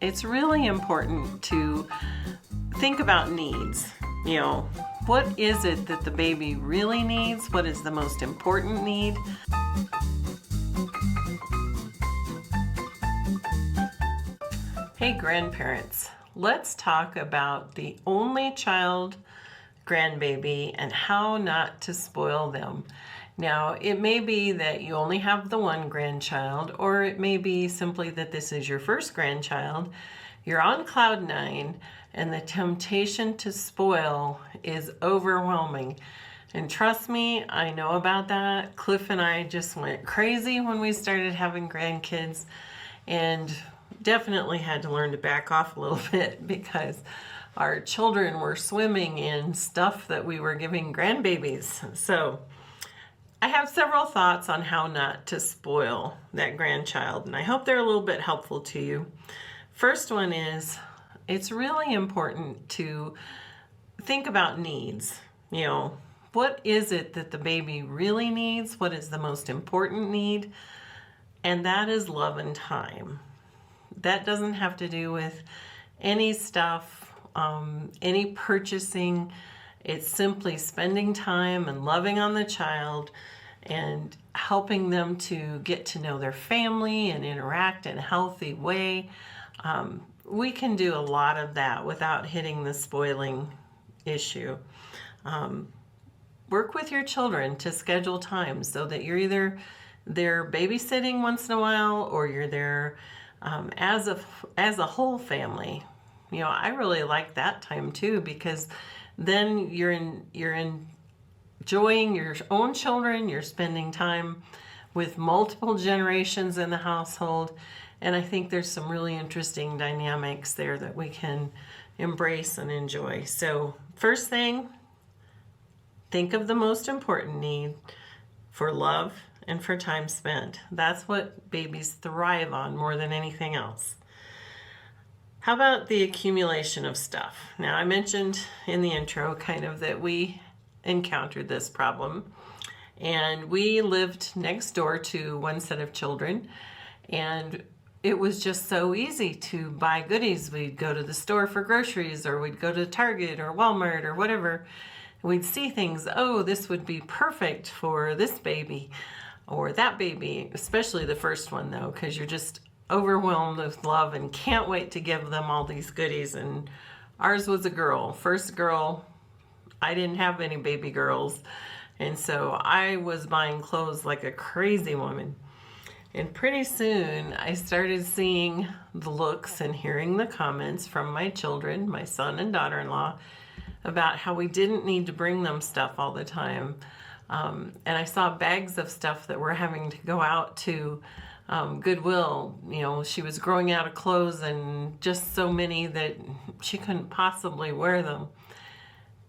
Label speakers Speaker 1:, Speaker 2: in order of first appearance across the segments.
Speaker 1: it's really important to think about needs. What is it that the baby really needs? What is the most important need? Hey grandparents, let's talk about the only child grandbaby and how not to spoil them. Now, it may be that you only have the one grandchild, or it may be simply that this is your first grandchild. You're on cloud nine, and the temptation to spoil is overwhelming. And trust me, I know about that. Cliff and I just went crazy when we started having grandkids, and definitely had to learn to back off a little bit because our children were swimming in stuff that we were giving grandbabies. So I have several thoughts on how not to spoil that grandchild, and I hope they're a little bit helpful to you. First one is, it's really important to think about needs. What is it that the baby really needs? What is the most important need? And that is love and time. That doesn't have to do with any stuff, any purchasing. It's simply spending time and loving on the child and helping them to get to know their family and interact in a healthy way. We can do a lot of that without hitting the spoiling issue. Work with your children to schedule time so that you're either there babysitting once in a while or you're there as a whole family. I really like that time too, because then you're enjoying your own children, you're spending time with multiple generations in the household, and I think there's some really interesting dynamics there that we can embrace and enjoy. So first thing, think of the most important need for love and for time spent. That's what babies thrive on more than anything else. How about the accumulation of stuff? Now, I mentioned in the intro kind of that we encountered this problem, and we lived next door to one set of children, and it was just so easy to buy goodies. We'd go to the store for groceries, or we'd go to Target or Walmart or whatever. We'd see things, oh, this would be perfect for this baby or that baby, especially the first one though, because you're just overwhelmed with love and can't wait to give them all these goodies. And ours was a girl, first girl. I didn't have any baby girls, and so I was buying clothes like a crazy woman. And pretty soon I started seeing the looks and hearing the comments from my children, my son and daughter-in-law, about how we didn't need to bring them stuff all the time. And I saw bags of stuff that were having to go out to Goodwill. She was growing out of clothes and just so many that she couldn't possibly wear them.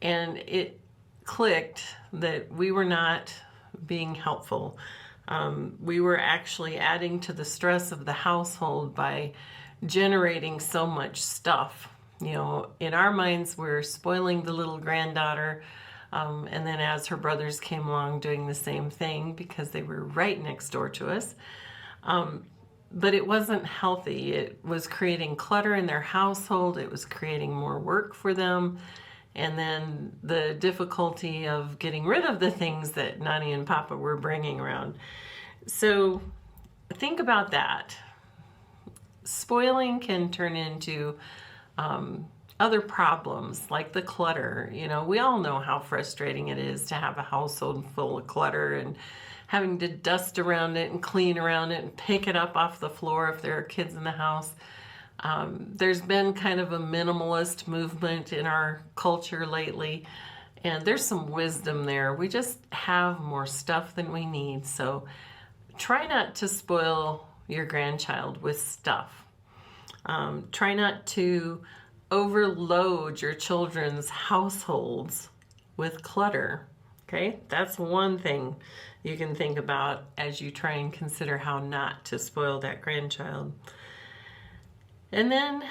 Speaker 1: And it clicked that we were not being helpful. We were actually adding to the stress of the household by generating so much stuff. In our minds, we're spoiling the little granddaughter, and then as her brothers came along doing the same thing because they were right next door to us. But it wasn't healthy. It was creating clutter in their household. It was creating more work for them. And then the difficulty of getting rid of the things that Nani and Papa were bringing around. So think about that. Spoiling can turn into other problems like the clutter. We all know how frustrating it is to have a household full of clutter and having to dust around it and clean around it and pick it up off the floor if there are kids in the house. There's been kind of a minimalist movement in our culture lately, and there's some wisdom there. We just have more stuff than we need, so try not to spoil your grandchild with stuff. Try not to overload your children's households with clutter. Okay, that's one thing you can think about as you try and consider how not to spoil that grandchild. And then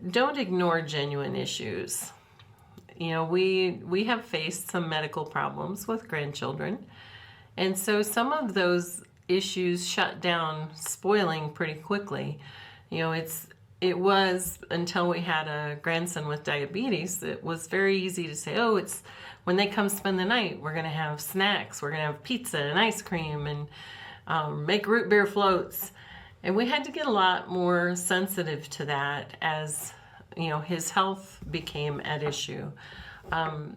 Speaker 1: don't ignore genuine issues. We have faced some medical problems with grandchildren, and so some of those issues shut down spoiling pretty quickly. It's it was until we had a grandson with diabetes, it was very easy to say, oh, it's when they come spend the night, we're going to have snacks, we're going to have pizza and ice cream and make root beer floats. And we had to get a lot more sensitive to that as, you know, his health became at issue. An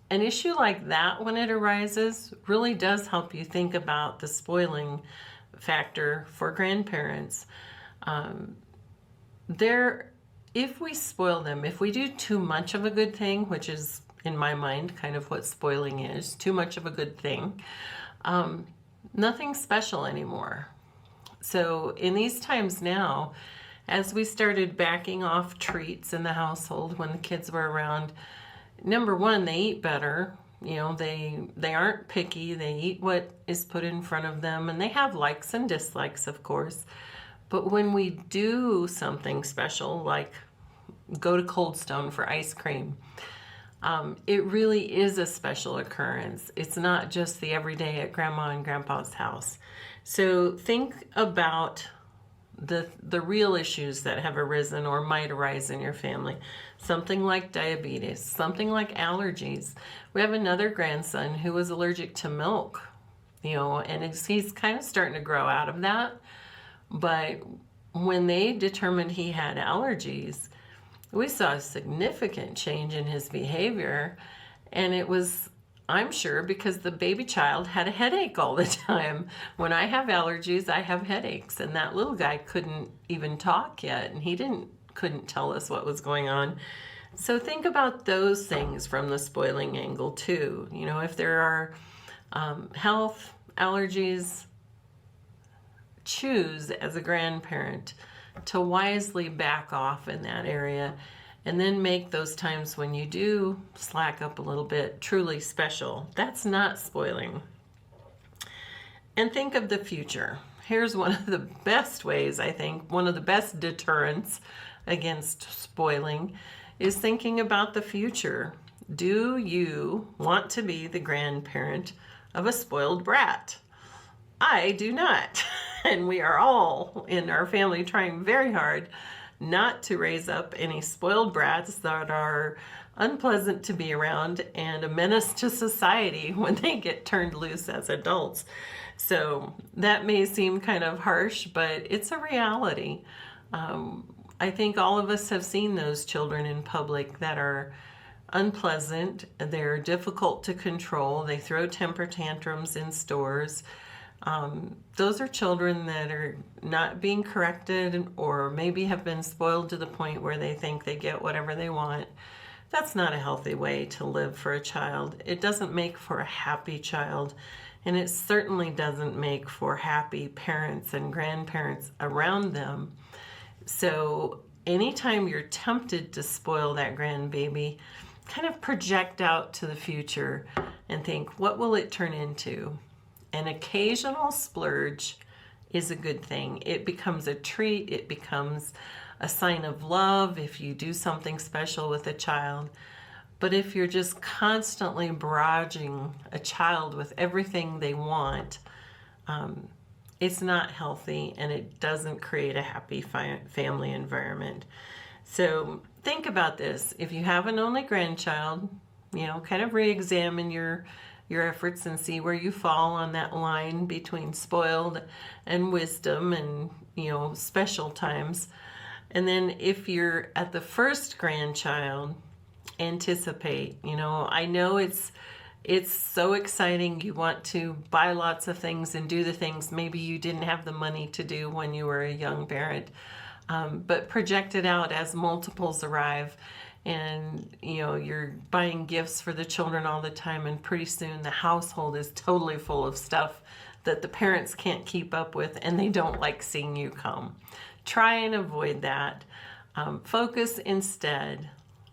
Speaker 1: issue like that, when it arises, really does help you think about the spoiling factor for grandparents. If we spoil them, if we do too much of a good thing, which is in my mind kind of what spoiling is, too much of a good thing, nothing's special anymore. So in these times now, as we started backing off treats in the household when the kids were around, number one, they eat better. You know, they aren't picky. They eat what is put in front of them, and they have likes and dislikes, of course. But when we do something special, like go to Cold Stone for ice cream, it really is a special occurrence. It's not just the everyday at Grandma and Grandpa's house. So think about the real issues that have arisen or might arise in your family. Something like diabetes, something like allergies. We have another grandson who was allergic to milk, you know, and he's kind of starting to grow out of that. But when they determined he had allergies, we saw a significant change in his behavior. And it was, I'm sure, because the baby child had a headache all the time. When I have allergies, I have headaches. And that little guy couldn't even talk yet. And he couldn't tell us what was going on. So think about those things from the spoiling angle too. You know, if there are health allergies, choose as a grandparent to wisely back off in that area, and then make those times when you do slack up a little bit truly special. That's not spoiling. And think of the future. Here's one of the best ways, I think, one of the best deterrents against spoiling is thinking about the future. Do you want to be the grandparent of a spoiled brat? I do not. And we are all in our family trying very hard not to raise up any spoiled brats that are unpleasant to be around and a menace to society when they get turned loose as adults. So that may seem kind of harsh, but it's a reality. I think all of us have seen those children in public that are unpleasant. They're difficult to control. They throw temper tantrums in stores. Those are children that are not being corrected or maybe have been spoiled to the point where they think they get whatever they want. That's not a healthy way to live for a child. It doesn't make for a happy child, and it certainly doesn't make for happy parents and grandparents around them. So anytime you're tempted to spoil that grandbaby, kind of project out to the future and think, what will it turn into? An occasional splurge is a good thing. It becomes a treat. It becomes a sign of love if you do something special with a child. But if you're just constantly barraging a child with everything they want, it's not healthy and it doesn't create a happy family environment. So think about this. If you have an only grandchild, you know, kind of re-examine your efforts and see where you fall on that line between spoiled and wisdom and, you know, special times. And then if you're at the first grandchild, anticipate. You know, I know it's so exciting. You want to buy lots of things and do the things maybe you didn't have the money to do when you were a young parent. But project it out as multiples arrive. And, you know, you're buying gifts for the children all the time, and pretty soon the household is totally full of stuff that the parents can't keep up with, and they don't like seeing you come. Try and avoid that. Focus instead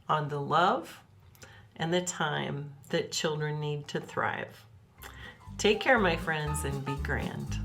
Speaker 1: on the love and the time that children need to thrive. Take care, my friends, and be grand.